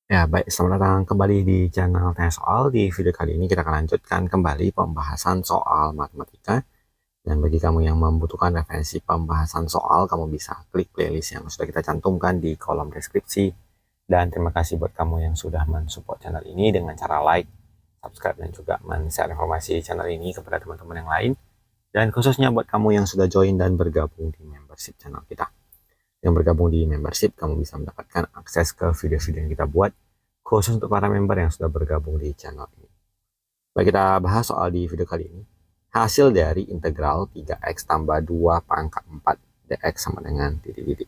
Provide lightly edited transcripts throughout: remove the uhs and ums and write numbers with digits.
Ya, baik. Selamat datang kembali di channel Tanya Soal. Di video kali ini kita akan lanjutkan kembali pembahasan soal matematika. Dan bagi kamu yang membutuhkan referensi pembahasan soal, kamu bisa klik playlist yang sudah kita cantumkan di kolom deskripsi. Dan terima kasih buat kamu yang sudah mensupport channel ini dengan cara like, subscribe, dan juga men-share informasi channel ini kepada teman-teman yang lain. Dan khususnya buat kamu yang sudah join dan bergabung di membership channel kita. Yang bergabung di membership, kamu bisa mendapatkan akses ke video-video yang kita buat khusus untuk para member yang sudah bergabung di channel ini. Baik, kita bahas soal di video kali ini. Hasil dari integral 3x tambah 2 pangkat 4 dx sama dengan titik-titik.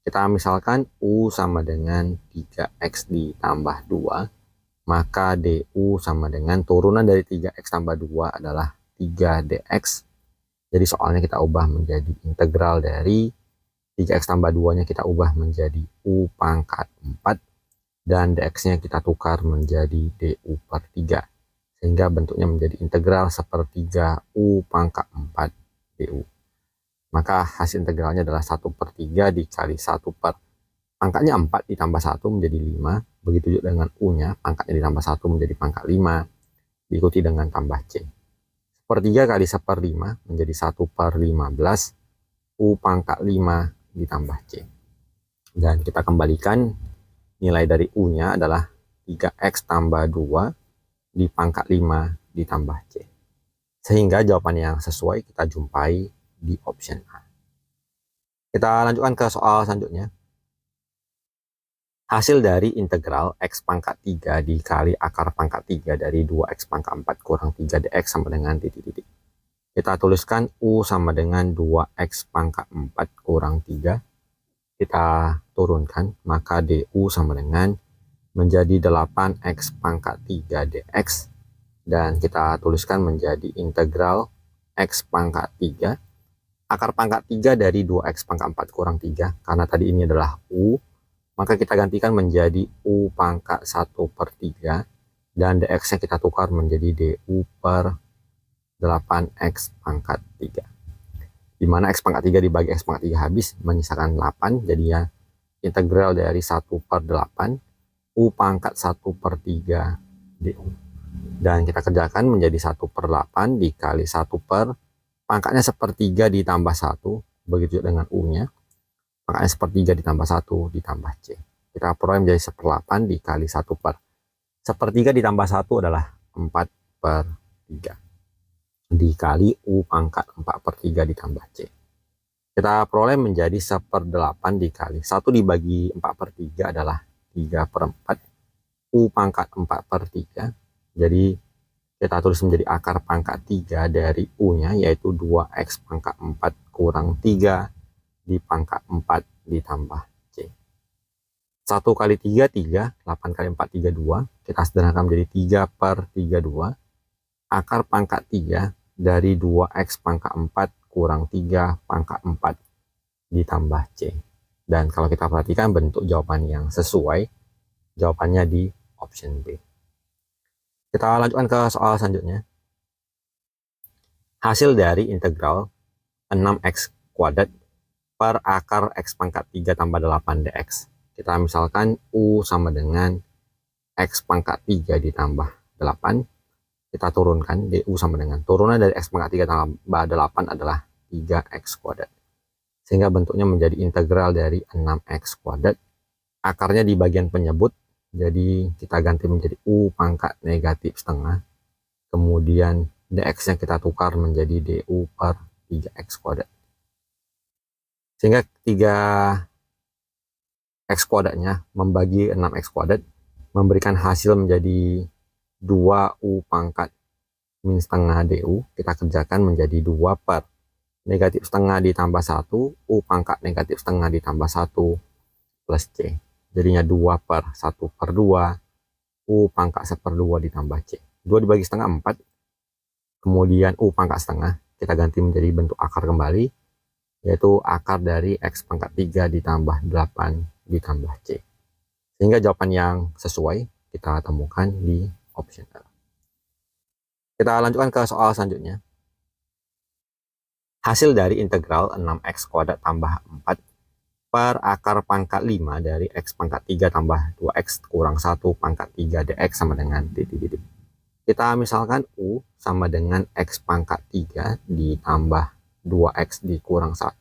Kita misalkan U sama dengan 3x ditambah 2, maka du sama dengan turunan dari 3x tambah 2 adalah 3dx. Jadi soalnya kita ubah menjadi integral dari 3x tambah 2-nya kita ubah menjadi U pangkat 4, dan dx-nya kita tukar menjadi du per 3. Sehingga bentuknya menjadi integral sepertiga U pangkat 4 du. Maka hasil integralnya adalah 1 per 3 dikali 1 per pangkatnya 4 ditambah 1 menjadi 5. Begitu juga dengan U-nya, pangkatnya ditambah 1 menjadi pangkat 5. Diikuti dengan tambah C. Sepertiga kali 1/5 menjadi 1 per 15. U pangkat 5 ditambah C. Dan kita kembalikan nilai dari U-nya adalah 3x tambah 2 di pangkat 5 ditambah C. Sehingga jawaban yang sesuai kita jumpai di option A. Kita lanjutkan ke soal selanjutnya. Hasil dari integral x pangkat 3 dikali akar pangkat 3 dari 2x pangkat 4 kurang 3 dx sama dengan titik-titik. Kita tuliskan U sama dengan 2x pangkat 4 kurang 3. Kita turunkan, maka du sama dengan menjadi 8x pangkat 3 dx. Dan kita tuliskan menjadi integral x pangkat 3. Akar pangkat 3 dari 2x pangkat 4 kurang 3. Karena tadi ini adalah U, maka kita gantikan menjadi U pangkat 1 per 3. Dan dx-nya kita tukar menjadi du per 8x pangkat 3. Dimana x pangkat 3 dibagi x pangkat 3 habis, menyisakan 8. Jadinya integral dari 1 per 8 U pangkat 1 per 3 du. Dan kita kerjakan menjadi 1 per 8 dikali 1 per pangkatnya sepertiga ditambah 1. Begitu juga dengan U-nya. Pangkatnya sepertiga ditambah 1 ditambah C. Kita peroleh menjadi 1/8 dikali 1 per sepertiga ditambah 1 adalah 4 per 3. Dikali U pangkat 4 per 3 ditambah C. Kita peroleh menjadi 1/8 dikali 1 dibagi 4 per 3 adalah 3 per 4. U pangkat 4 per 3. Jadi kita tulis menjadi akar pangkat 3 dari U-nya, yaitu 2x pangkat 4 kurang 3 di pangkat 4 ditambah C. 1 kali 3, 3. 8 kali 4, 32. Kita sederhanakan menjadi 3 per 32. Akar pangkat 3 dari 2x pangkat 4 kurang 3 pangkat 4 ditambah C. Dan kalau kita perhatikan bentuk jawaban yang sesuai, jawabannya di option B. Kita lanjutkan ke soal selanjutnya. Hasil dari integral 6x kuadrat per akar x pangkat 3 tambah 8 dx. Kita misalkan U sama dengan x pangkat 3 ditambah 8. Kita turunkan, du sama dengan turunan dari x pangkat 3 tambah 8 adalah 3x kuadrat. Sehingga bentuknya menjadi integral dari 6x kuadrat. Akarnya di bagian penyebut, jadi kita ganti menjadi U pangkat negatif setengah. Kemudian dx-nya kita tukar menjadi du per 3x kuadrat. Sehingga 3x kuadratnya membagi 6x kuadrat memberikan hasil menjadi 2U pangkat min setengah du. Kita kerjakan menjadi 2 per negatif setengah ditambah 1, U pangkat negatif setengah ditambah 1 plus C. Jadinya 2 per 1 per 2, U pangkat 1/2 ditambah C. 2 dibagi setengah 4, kemudian U pangkat setengah, kita ganti menjadi bentuk akar kembali, yaitu akar dari X pangkat 3 ditambah 8 ditambah C. Sehingga jawaban yang sesuai kita temukan di option A. Kita lanjutkan ke soal selanjutnya. Hasil dari integral 6x kuadrat tambah 4 per akar pangkat 5 dari X pangkat 3 tambah 2X kurang 1 pangkat 3 dx sama dengan titik-titik. Kita misalkan U sama dengan X pangkat 3 ditambah 2X dikurang 1.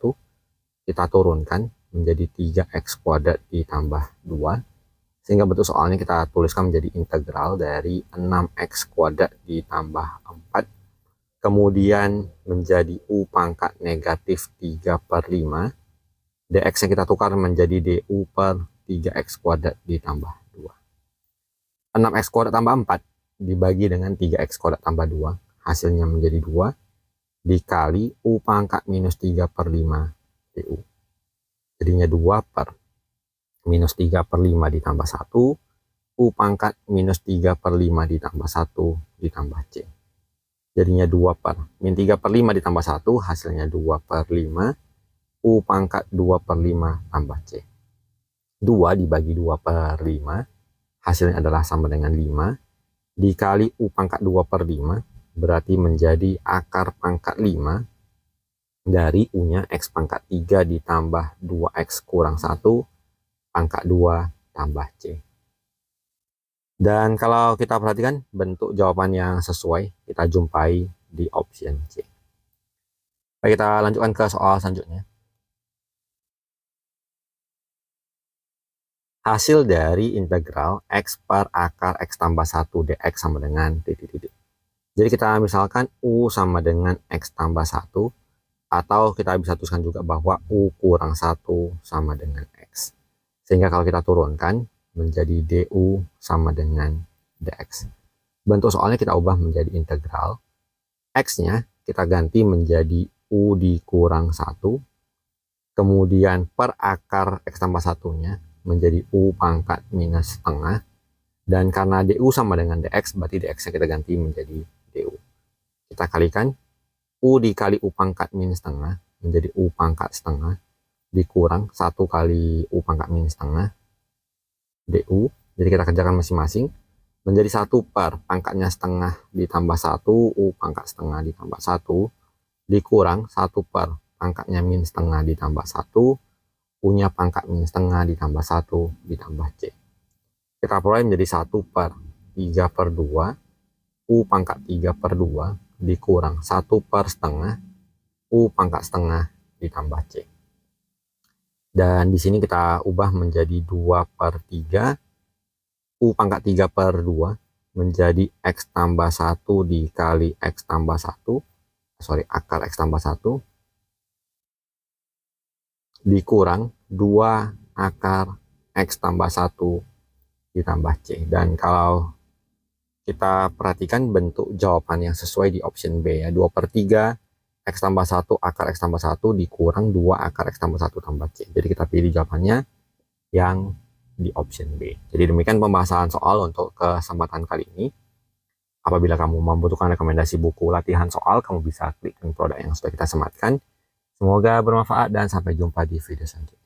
Kita turunkan menjadi 3X kuadrat ditambah 2. Sehingga bentuk soalnya kita tuliskan menjadi integral dari 6X kuadrat ditambah 4. Kemudian menjadi U pangkat negatif 3 per 5. dx yang kita tukar menjadi du per 3x kuadrat ditambah 2. 6x kuadrat tambah 4 dibagi dengan 3x kuadrat tambah 2, hasilnya menjadi 2 dikali u pangkat minus 3 per 5 du. Jadinya 2 per minus 3 per 5 ditambah 1, u pangkat minus 3 per 5 ditambah 1 ditambah c. Jadinya 2 per min 3 per 5 ditambah 1, hasilnya 2 per 5. U pangkat 2 per 5 tambah C. 2 dibagi 2 per 5, hasilnya adalah sama dengan 5, dikali U pangkat 2 per 5, berarti menjadi akar pangkat 5 dari U-nya X pangkat 3 ditambah 2X kurang 1, pangkat 2 tambah C. Dan kalau kita perhatikan bentuk jawaban yang sesuai, kita jumpai di option C. Baik, kita lanjutkan ke soal selanjutnya. Hasil dari integral X per akar X tambah 1 dx sama dengan titik-titik. Jadi kita misalkan U sama dengan X tambah 1, atau kita bisa tuliskan juga bahwa U kurang 1 sama dengan X. Sehingga kalau kita turunkan menjadi du sama dengan dx. Bentuk soalnya kita ubah menjadi integral. X-nya kita ganti menjadi U dikurang 1, kemudian per akar X tambah 1-nya menjadi U pangkat minus setengah, dan karena du sama dengan dx, berarti dx kita ganti menjadi du. Kita kalikan U dikali U pangkat minus setengah menjadi U pangkat setengah dikurang 1 kali U pangkat minus setengah du. Jadi kita kerjakan masing-masing menjadi 1 per pangkatnya setengah ditambah 1 U pangkat setengah ditambah 1 dikurang 1 per pangkatnya min setengah ditambah 1 punya pangkat min setengah ditambah 1 ditambah C. Kita peroleh menjadi 1 per 3 per 2 U pangkat 3 per 2 dikurang 1 per setengah U pangkat setengah ditambah C. Dan di sini kita ubah menjadi 2 per 3 U pangkat 3 per 2 menjadi X tambah 1 dikali X tambah 1, akar X tambah 1 dikurang 2 akar X tambah 1 ditambah C. Dan kalau kita perhatikan bentuk jawaban yang sesuai di option B ya, 2 per 3 X tambah 1 akar X tambah 1 dikurang 2 akar X tambah 1 tambah C. Jadi kita pilih jawabannya yang di option B. Jadi demikian pembahasan soal untuk kesempatan kali ini. Apabila kamu membutuhkan rekomendasi buku latihan soal, kamu bisa klik link produk yang sudah kita sematkan. Semoga bermanfaat dan sampai jumpa di video selanjutnya.